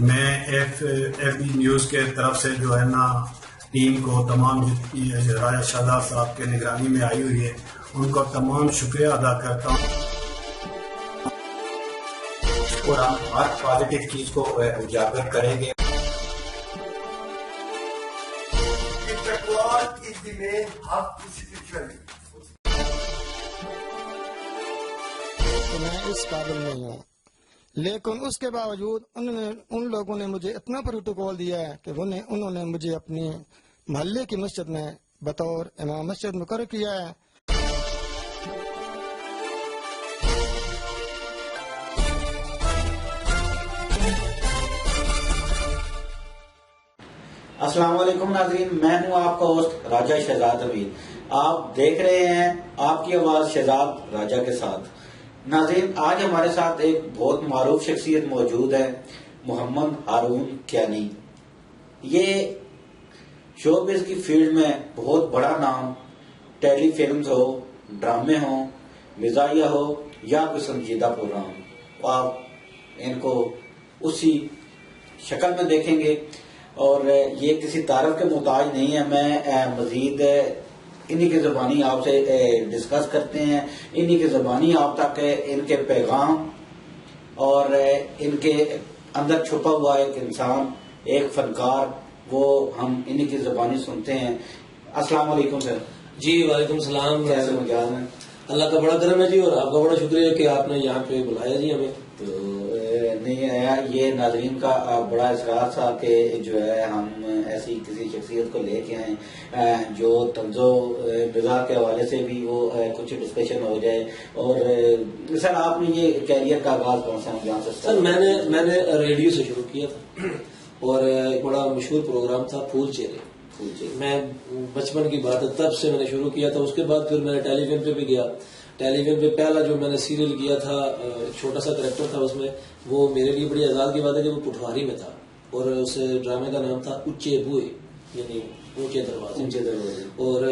میں F B news کے طرف سے جو ہے نا ٹیم کو تمام راجہ شہزاد صاحب کے نگرانی میں آئی ہوئی ہے ان کا تمام شکریہ ادا کرتا ہوں، اور ہم ہر پازیٹیو چیز کو اجاگر کریں گے۔ میں اس قابل نہیں ہوں، لیکن اس کے باوجود ان لوگوں نے مجھے اتنا پروٹوکول دیا ہے کہ انہوں نے مجھے اپنی محلے کی مسجد میں بطور امام مسجد مقرر کیا ہے۔ السلام علیکم ناظرین، میں ہوں آپ کا ہوسٹ راجہ شہزاد حمید۔ آپ دیکھ رہے ہیں آپ کی آواز شہزاد راجہ کے ساتھ۔ ناظرین، آج ہمارے ساتھ ایک بہت معروف شخصیت موجود ہے، محمد ہارون کیانی۔ یہ شوبز کی فیلڈ میں بہت بڑا نام، ٹیلی فلمز ہو، ڈرامے ہوں، مزاحیہ ہو یا کوئی سنجیدہ پروگرام، آپ ان کو اسی شکل میں دیکھیں گے، اور یہ کسی تعارف کے محتاج نہیں ہے۔ میں مزید انہی کی زبانی آپ سے ڈسکس کرتے ہیں، انہی کی زبانی آپ تک ان کے پیغام اور ان کے اندر چھپا ہوا ایک انسان، ایک فنکار، وہ ہم انہی کی زبانی سنتے ہیں۔ السلام علیکم سر۔ جی وعلیکم السلام۔ کیسے مزاج ہیں؟ اللہ کا بڑا کرم ہے جی، اور آپ کا بڑا شکریہ کہ آپ نے یہاں پہ بلایا جی ہمیں۔ تو نہیں، یہ ناظرین کا بڑا اصرار تھا کہ جو ہے ہم ایسی کسی شخصیت کو لے کے آئیں جو طنز و مزاح کے حوالے سے بھی وہ کچھ ڈسکشن ہو جائے۔ اور سر، آپ نے یہ کیریئر کا آغاز کون سا جان سکتے؟ سر میں نے ریڈیو سے شروع کیا تھا، اور ایک بڑا مشہور پروگرام تھا پھول چہرے۔ میں بچپن کی بات ہے، تب سے میں نے شروع کیا تھا۔ اس کے بعد پھر میں نے ٹیلی فلم پہ بھی گیا۔ ٹیلی فلم پہ پہلا جو میں نے سیریل کیا تھا، چھوٹا سا کریکٹر تھا اس میں، وہ میرے لیے بڑی آزاد کی بات ہے کہ وہ پٹواری میں تھا، اور اس ڈرامے کا نام تھا اونچے بوئے، یعنی اونچے دروازے۔ اور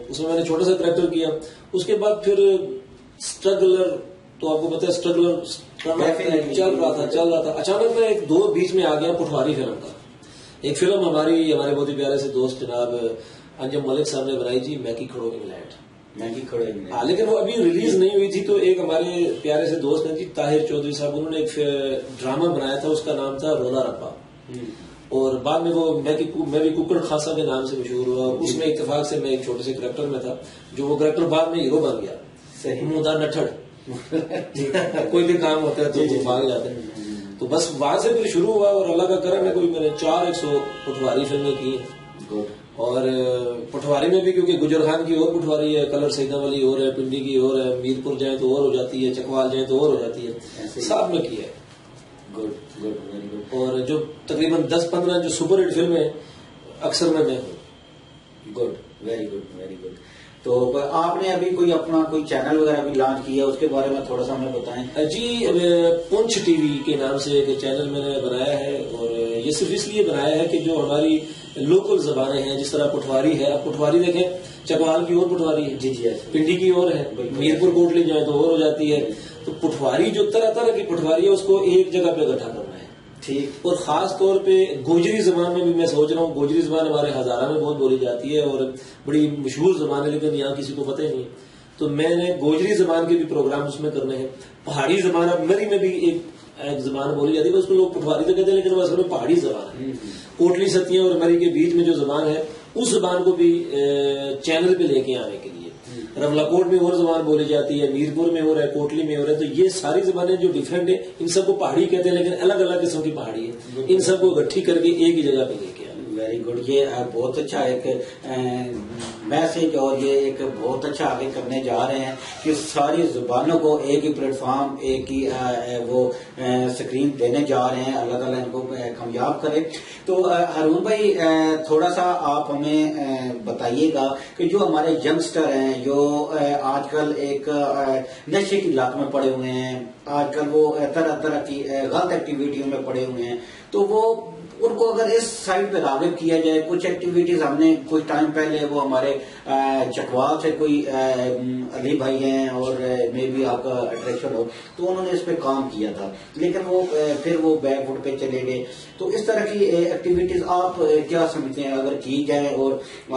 اس میں نے چھوٹا سا کریکٹر کیا۔ اس کے بعد پھر اسٹرگلر، تو آپ کو پتا ہے اسٹرگلر چل رہا تھا۔ اچانک میں ایک دور بیچ میں آ گیا پٹواری فلم کا۔ ایک فلم ہمارے بہت ہی پیارے سے دوست جناب انجم ملک صاحب نے بنائی جی، میکی کھڑو انگلینڈ۔ لیکن وہ ابھی ریلیز نہیں ہوئی تھی، تو ایک ہمارے پیارے سے دوست ہیں جی طاہر چودھری صاحب، انہوں نے ایک ڈرامہ بنایا تھا، اس کا نام تھا رولا رپا، اور بعد میں وہ میں بھی ککڑ خاصا کے نام سے مشہور ہوا۔ اس میں اتفاق سے میں ایک چھوٹے سے کریکٹر میں تھا، جو وہ کریکٹر بعد میں ہیرو بن گیا، مودہ نٹھڑ۔ کوئی بھی کام ہوتا ہے تو وہ بھاگ جاتے ہیں، تو بس وہاں سے پھر شروع ہوا، اور اللہ کا کرم ہے کوئی میں نے 400 پٹواری فلمیں کی ہیں۔ اور پٹواری میں بھی کیونکہ گجر خان کی اور پٹواری ہے، کلر سیدہ والی اور ہے، پنڈی کی اور ہے، میرپور جائیں تو اور ہو جاتی ہے، چکوال جائیں تو اور ہو جاتی ہے، ساتھ میں کیا ہے۔ اور جو تقریباً 10-15 جو سپر ہٹ فلمیں اکثر میں ہوں۔ Good, very good. تو آپ نے ابھی اپنا کوئی چینل وغیرہ بھی لانچ کیا، اس کے بارے میں تھوڑا سا ہمیں بتائیں۔ جی، پونچھ ٹی وی کے نام سے ایک چینل میں نے بنایا ہے، اور یہ صرف اس لیے بنایا ہے کہ جو ہماری لوکل زبانیں ہیں، جس طرح پٹواری ہے، اب پٹواری دیکھیں چکوال کی اور پٹواری ہے، جی پنڈی کی اور ہے، میرپور کوٹلی جائیں تو اور ہو جاتی ہے، تو پٹواری جو طرح طرح کی پٹواری ہے اس کو ایک جگہ پہ اکٹھا کرنا ہے۔ ٹھیک، اور خاص طور پہ گوجری زبان میں بھی میں سوچ رہا ہوں، گوجری زبان ہمارے ہزارہ میں بہت بولی جاتی ہے اور بڑی مشہور زبان ہے، لیکن یہاں کسی کو پتہ ہی نہیں، تو میں نے گوجری زبان کے بھی پروگرام اس میں کرنے ہیں۔ پہاڑی زبان، اب مری میں بھی ایک زبان بولی جاتی ہے، اس کو لوگ پٹواری تو کہتے ہیں، لیکن وہ اصل میں پہاڑی زبان ہے۔ کوٹلی ستیاں اور مری کے بیچ میں جو زبان ہے، اس زبان کو بھی چینل پہ لے کے آنے کے لیے، رولا کوٹ میں اور زبان بولی جاتی ہے، میرپور میں اور ہے، کوٹلی میں اور ہے، تو یہ ساری زبانیں جو ڈفرینٹ ہیں، ان سب کو پہاڑی کہتے ہیں، لیکن الگ الگ قسم کی پہاڑی ہے، ان سب کو اکٹھی کر کے ایک ہی جگہ پہ لے کے آنا۔ ویری گڈ، یہ بہت اچھا ایک میسج، اور یہ ایک بہت اچھا آگے کرنے جا رہے ہیں کہ ساری زبانوں کو ایک ہی پلیٹ فارم، ایک ہی وہ سکرین دینے جا رہے ہیں۔ اللہ تعالیٰ ان کو کامیاب کرے۔ تو ہارون بھائی، تھوڑا سا آپ ہمیں بتائیے گا کہ جو ہمارے ینگسٹر ہیں، جو آج کل ایک نشے کی لت میں پڑے ہوئے ہیں، آج کل وہ طرح طرح کی غلط ایکٹیویٹیوں میں پڑے ہوئے ہیں، تو وہ ان کو اگر اس سائڈ پہ راغب کیا جائے. کچھ ایکٹیویٹیز ہم نے کچھ ٹائم پہلے وہ ہمارے چکوال سے کوئی علی بھائی ہیں اور میں بھی آپ کا اٹریکشن ہو, تو انہوں نے اس پہ کام کیا تھا, لیکن وہ پھر وہ بیک فٹ پہ چلے گئے. تو اس طرح کی ایکٹیویٹیز آپ کیا سمجھتے ہیں اگر کی جائے اور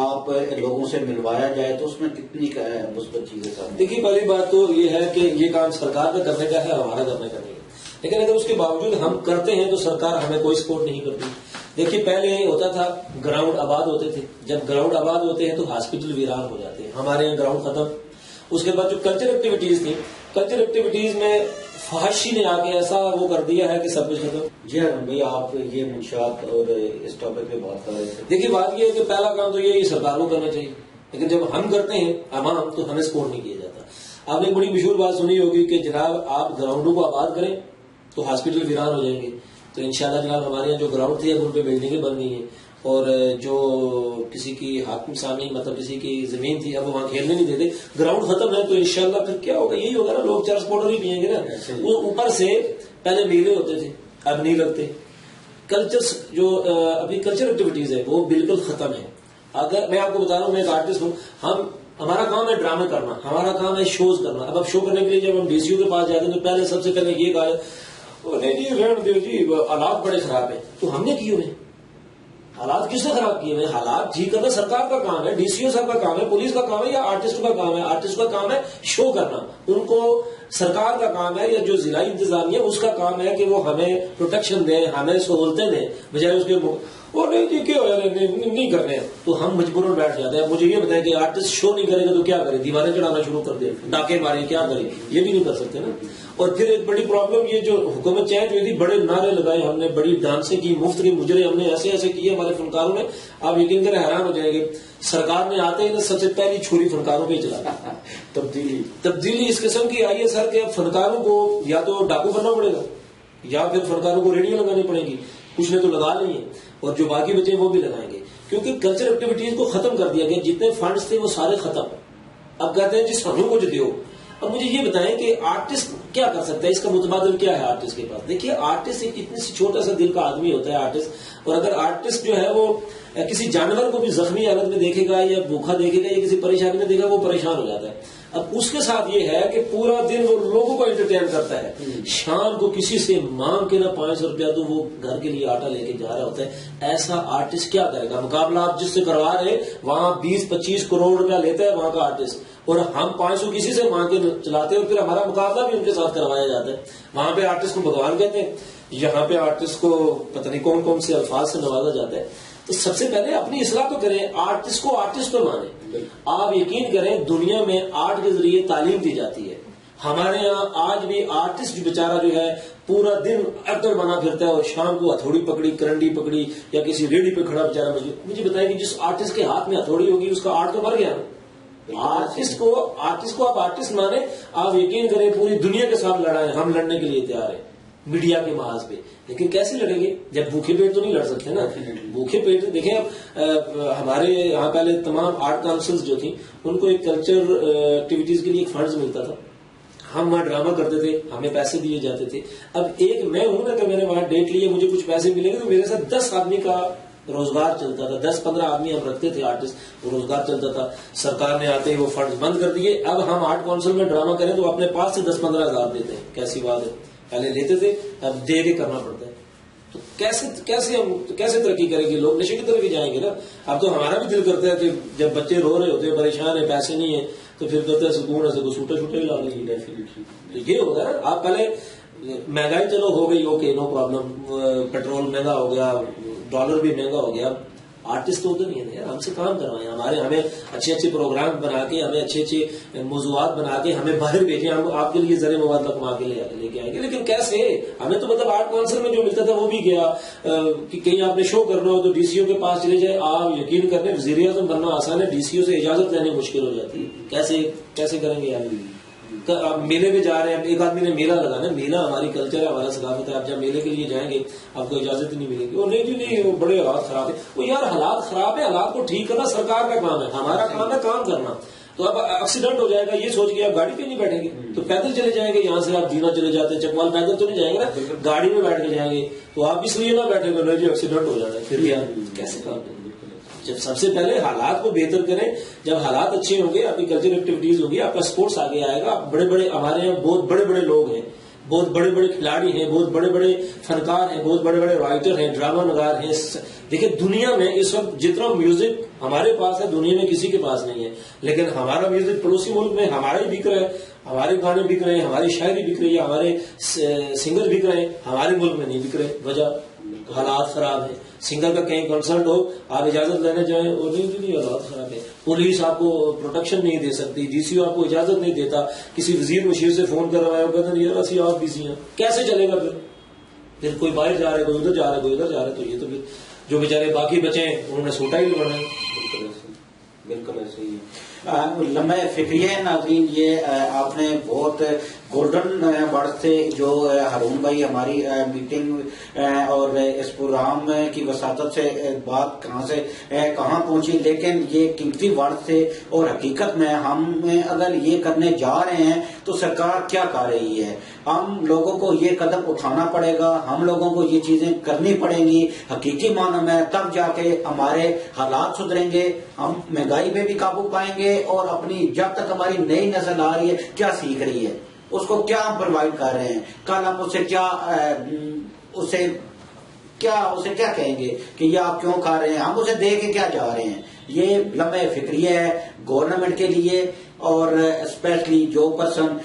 آپ لوگوں سے ملوایا جائے تو اس میں کتنی مثبت چیزیں سامنے؟ دیکھیے پہلی بات تو یہ ہے کہ یہ کام سرکار کا کرنے کا ہے, ہمارا کرنے کا نہیں ہے, لیکن اگر اس کے باوجود ہم کرتے ہیں تو سرکار ہمیں کوئی سپورٹ نہیں کرتی. دیکھیے پہلے ہوتا تھا گراؤنڈ آباد ہوتے تھے, جب گراؤنڈ آباد ہوتے ہیں تو ہاسپٹل ویران ہو جاتے ہیں, ہمارے یہاں گراؤنڈ ختم. اس کے بعد جو کلچر ایکٹیویٹیز تھی, کلچر ایکٹیویٹیز میں فحاشی نے آ کے ایسا وہ کر دیا ہے کہ سب کچھ ختم. جی ہاں بھائی, آپ یہ منشیات اور اس ٹاپک پہ بات کر رہے تھے. دیکھیے بات یہ ہے کہ پہلا کام تو یہ سرکار کو کرنا چاہیے, لیکن جب ہم کرتے ہیں عوام تو ہمیں سپورٹ نہیں کیا جاتا. آپ نے بڑی مشہور بات سنی ہوگی کہ جناب آپ گراؤنڈوں کو آباد کریں تو ہاسپٹل ویران ہو جائیں گے. تو انشاءاللہ جناب ہمارے یہاں جو گراؤنڈ تھے اب ان پہ بلڈنگیں بن گئی ہیں, اور جو کسی کی حاکم سامی مطلب کسی کی زمین تھی اب وہاں کھیلنے نہیں دیتے, گراؤنڈ ختم ہے. تو انشاءاللہ پھر کیا ہوگا, یہی ہوگا نا, لوگ چرس پاؤڈر ہی پیئیں گے نا. وہ اوپر سے پہلے میلے ہوتے تھے اب نہیں لگتے. کلچر جو ابھی کلچر ایکٹیویٹیز ہے وہ بالکل ختم ہے. اگر میں آپ کو بتا رہا ہوں, میں ایک آرٹسٹ ہوں, ہمارا کام ہے ڈرامے کرنا, ہمارا کام ہے شوز کرنا. اب شو کرنے کے لیے جب ہم ڈی سی او کے پاس جاتے ہیں تو پہلے سب سے پہلے یہ کہا نہیں جی رہنے دو جی حالات بڑے خراب ہیں. تو ہم نے کیے ہوئے حالات کس نے خراب کیے ہوئے؟ حالات ٹھیک کرنا سرکار کا کام ہے, ڈی سی او صاحب کا کام ہے, پولیس کا کام ہے, یا آرٹسٹ کا کام ہے؟ آرٹسٹ کا کام ہے شو کرنا, ان کو سرکار کا کام ہے یا جو ضلعی انتظامیہ اس کا کام ہے کہ وہ ہمیں پروٹیکشن دیں, ہمیں سہولتیں دیں, بجائے اس کے اور نہیں جی کیا نہیں کرنے ہیں. تو ہم مجبوراً بیٹھ جاتے ہیں. مجھے یہ بتائیں کہ آرٹسٹ شو نہیں کرے گا تو کیا کرے, دیواریں چڑھانا شروع کر دے, ڈاکے مارے, کیا کرے؟ یہ بھی نہیں کر سکتے نا. اور پھر ایک بڑی پرابلم یہ جو حکومت چینج ہوئی تھی, بڑے نعرے لگائے ہم نے, بڑی ڈانسیں کی, مفت کی مجرے ہم نے ایسے ایسے کیے ہمارے فنکاروں نے, آپ یقین کریں حیران ہو جائیں گے. سرکار نے آتے ہی سب سے پہلی چھری فنکاروں پہ چلا. تبدیلی اس قسم کی آئی ہے سر کہ اب فنکاروں کو یا تو ڈاکو بننا پڑے گا یا پھر فنکاروں کو ریڈیو لگانی پڑیں گی. کچھ نے تو لگا لی ہیں اور جو باقی بچے ہیں وہ بھی لگائیں گے, کیونکہ کلچر ایکٹیویٹیز کو ختم کر دیا گیا. جتنے فنڈز تھے وہ سارے ختم. اب کہتے ہیں جس ہمیں کچھ دیو. اب مجھے یہ بتائیں کہ آرٹسٹ کیا کر سکتا ہے, اس کا متبادل کیا ہے آرٹسٹ کے پاس؟ دیکھیے آرٹسٹ ایک اتنی سی چھوٹا سا دل کا آدمی ہوتا ہے آرٹسٹ, اور اگر آرٹسٹ جو ہے وہ کسی جانور کو بھی زخمی حالت میں دیکھے گا یا بھوکا دیکھے گا یا کسی پریشانی میں دیکھے گا, وہ پریشان ہو جاتا ہے. اب اس کے ساتھ یہ ہے کہ پورا دن وہ لوگوں کو انٹرٹین کرتا ہے, شام کو کسی سے مانگ کے نہ 500 روپیہ تو وہ گھر کے لیے آٹا لے کے جا رہا ہوتا ہے. ایسا آرٹسٹ کیا کرے گا؟ مقابلہ آپ جس سے کروا رہے وہاں 20-25 کروڑ روپیہ لیتا ہے وہاں کا آرٹسٹ, اور ہم 500 کسی سے مانگ کے چلاتے ہیں, اور پھر ہمارا مقابلہ بھی ان کے ساتھ کروایا جاتا ہے. وہاں پہ آرٹسٹ کو بھگوان کہتے ہیں, یہاں پہ آرٹسٹ کو پتہ نہیں کون کون سے الفاظ سے نوازا جاتا ہے. تو سب سے پہلے اپنی اصلاح تو کریں, آرٹسٹ کو آرٹسٹ پہ مانیں. آپ یقین کریں دنیا میں آرٹ کے ذریعے تعلیم دی جاتی ہے. ہمارے یہاں آج بھی آرٹسٹ بیچارہ جو ہے پورا دن ایکٹر بنا پھرتا ہے, اور شام کو ہتھوڑی پکڑی, کرنڈی پکڑی, یا کسی ریڑھی پہ کھڑا بیچارہ. مجھے بتائیں کہ جس آرٹسٹ کے ہاتھ میں ہتھوڑی ہوگی اس کا آرٹ تو مر گیا. آرٹسٹ کو آپ آرٹسٹ مانیں. آپ یقین کریں پوری دنیا کے ساتھ لڑائیں, ہم لڑنے کے لیے تیار ہیں میڈیا کے محاذ پہ, لیکن کیسے لڑیں گے جب بھوکے پیٹ تو نہیں لڑ سکتے نا. بھوکے پیٹ دیکھیں, اب ہمارے یہاں پہلے تمام آرٹ کاؤنسلز جو تھیں ان کو ایک کلچر ایکٹیویٹیز کے لیے ایک فنڈز ملتا تھا, ہم وہاں ڈرامہ کرتے تھے, ہمیں پیسے دیے جاتے تھے. اب ایک میں ہوں نا کہ میں نے وہاں ڈیٹ لیے, مجھے کچھ پیسے ملیں گے, تو میرے ساتھ 10 آدمی کا روزگار چلتا تھا. 10-15 آدمی ہم رکھتے تھے آرٹسٹ, وہ روزگار چلتا تھا. سرکار نے آتے ہی وہ فنڈز بند کر دیے. اب ہم آرٹ کاؤنسل میں ڈرامہ کریں تو اپنے پاس سے 10-15 ہزار دیتے ہیں. کیسی بات ہے, پہلے لیتے تھے اب دے کے کرنا پڑتا ہے. تو کیسے ترقی کریں گے؟ لوگ نشے کی طرف ہی جائیں گے نا. اب تو ہمارا بھی دل کرتا ہے کہ جب بچے رو رہے ہوتے ہیں, پریشان ہیں, پیسے نہیں ہیں, تو پھر کہتے ہیں سکون ہے کو سوٹے ہی لا لیں گے. تو یہ ہوگا نا. آپ پہلے مہنگائی چلو ہو گئی, اوکے نو پرابلم, پیٹرول مہنگا ہو گیا, ڈالر بھی مہنگا ہو گیا. آرٹسٹ تو نہیں ہے, ہم سے کام کروائیں, ہمیں اچھے اچھے پروگرام بنا کے, ہمیں اچھے اچھے موضوعات بنا کے ہمیں باہر بھیجیں, ہم آپ کے لیے زر مواد کما کے لے کے آئیں گے. لیکن کیسے؟ ہمیں تو مطلب آرٹ کونسل میں جو ملتا تھا وہ بھی گیا. کہ کہیں آپ نے شو کرنا ہو تو ڈی سی او کے پاس چلے جائے. آپ یقین کریں وزیر اعظم بننا آسان ہے, ڈی سی او سے اجازت لینے مشکل ہو جاتی ہے. کیسے کریں گے یار؟ آپ میلے میں جا رہے ہیں, ایک آدمی نے میلہ لگانا, میلہ ہماری کلچر ہے, ہمارا ثقافت ہے. آپ جب میلے کے لیے جائیں گے آپ کو اجازت نہیں ملے گی. وہ نہیں جی نہیں, وہ بڑے حالات خراب ہے. وہ یار حالات خراب ہے, حالات کو ٹھیک کرنا سرکار کا کام ہے, ہمارا کام ہے کام کرنا. تو اب ایکسیڈنٹ ہو جائے گا یہ سوچ کے آپ گاڑی پہ نہیں بیٹھیں گے تو پیدل چلے جائیں گے. یہاں سے آپ جینا چلے جاتے ہیں چکوال پیدل تو نہیں جائیں گے نا, گاڑی میں بیٹھ کے جائیں گے. تو آپ اس لیے نہ بیٹھیں گے نہیں جی ایکسیڈنٹ ہو جانا ہے, پھر بھی آپ کیسے کام کریں گے؟ جب سب سے پہلے حالات کو بہتر کریں, جب حالات اچھے ہوں گے آپ کی کلچرل ایکٹیویٹیز ہوگی, آپ کا اسپورٹس آگے آئے گا. بڑے بڑے ہمارے یہاں بہت بڑے بڑے لوگ ہیں, بہت بڑے بڑے کھلاڑی ہیں, بہت بڑے بڑے فنکار ہیں, بہت بڑے بڑے رائٹر ہیں, ڈرامہ نگار ہیں. دیکھیں دنیا میں اس وقت جتنا میوزک ہمارے پاس ہے دنیا میں کسی کے پاس نہیں ہے, لیکن ہمارا میوزک پڑوسی ملک میں ہمارا ہی بک رہا ہے, ہمارے گانے بک رہے ہیں, ہماری شاعری بک رہی ہے, ہمارے سنگر بک رہے ہیں, ہمارے ملک میں نہیں بک رہے. وجہ حالات خراب ہیں. سنگر کا کہیں کنسرٹ ہو آپ اجازت لینے جائیں اور نہیں حالات خراب ہے, پولیس آپ کو پروٹیکشن نہیں دے سکتی, ڈی سی او آپ کو اجازت نہیں دیتا, کسی وزیر مشیر سے فون کر رہا ہے وہ کہتے ہیں یار اسی آپ بزی ہیں, کیسے چلے گا پھر کوئی باہر جا رہا ہے کوئی ادھر جا رہا ہے کوئی ادھر جا رہا ہے, تو یہ تو پھر جو بیچارے باقی بچے ہیں انہوں نے سوٹا ہی لگانا ہے. بالکل ایسے ہی ہے. لمحہ فکریہ ناظرین, یہ آپ نے بہت گولڈن ورڈ سے جو ہارون بھائی ہماری میٹنگ اور اس پروگرام کی وساطت سے بات کہاں سے کہاں پہنچی, لیکن یہ قیمتی ورڈ سے اور حقیقت میں ہم اگر یہ کرنے جا رہے ہیں تو سرکار کیا کر رہی ہے. ہم لوگوں کو یہ قدم اٹھانا پڑے گا, ہم لوگوں کو یہ چیزیں کرنی پڑیں گی حقیقی معنی میں, تب جا کے ہمارے حالات سدھریں گے, ہم مہنگائی پہ بھی قابو پائیں گے, اور اپنی جب تک ہماری نئی نسل آ رہی ہے کیا سیکھ رہی ہے اس کو کیا ہم پرووائڈ کر رہے ہیں, کل ہم اسے کیا کہیں گے کہ یہ آپ کیوں کھا رہے ہیں, ہم اسے دے کے کیا جا رہے ہیں. یہ لمحہ فکریہ ہے گورنمنٹ کے لیے, اور اسپیشلی جو پرسن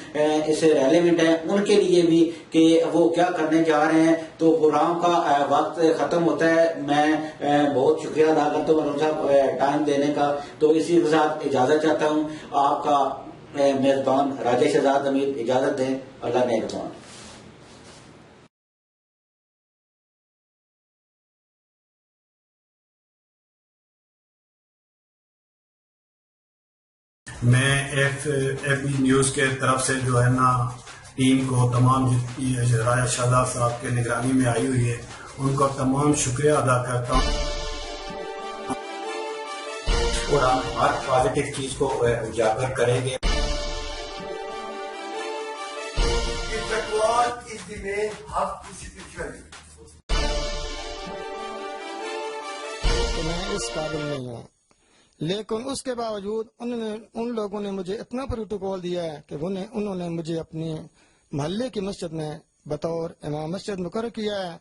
اسے ریلیونٹ ہیں ان کے لیے بھی کہ وہ کیا کرنے جا رہے ہیں. تو پروگرام کا وقت ختم ہوتا ہے. میں بہت شکریہ ادا کرتا ہوں صاحب ٹائم دینے کا. تو اسی کے ساتھ اجازت چاہتا ہوں, آپ کا میزبان راجہ شہزاد امیر اجازت دیں. اللہ نگہبان. میں ایف بی نیوز کے طرف سے جو ہے نا ٹیم کو تمام راجہ شہزاد صاحب کے نگرانی میں آئی ہوئی ہے ان کا تمام شکریہ ادا کرتا ہوں, اور ہم ہر پازیٹیو چیز کو اجاگر کریں گے. میں اس قابل نہیں ہوں, لیکن اس کے باوجود ان لوگوں نے مجھے اتنا پروٹوکول دیا ہے کہ انہوں نے مجھے اپنی محلے کی مسجد میں بطور امام مسجد مقرر کیا ہے.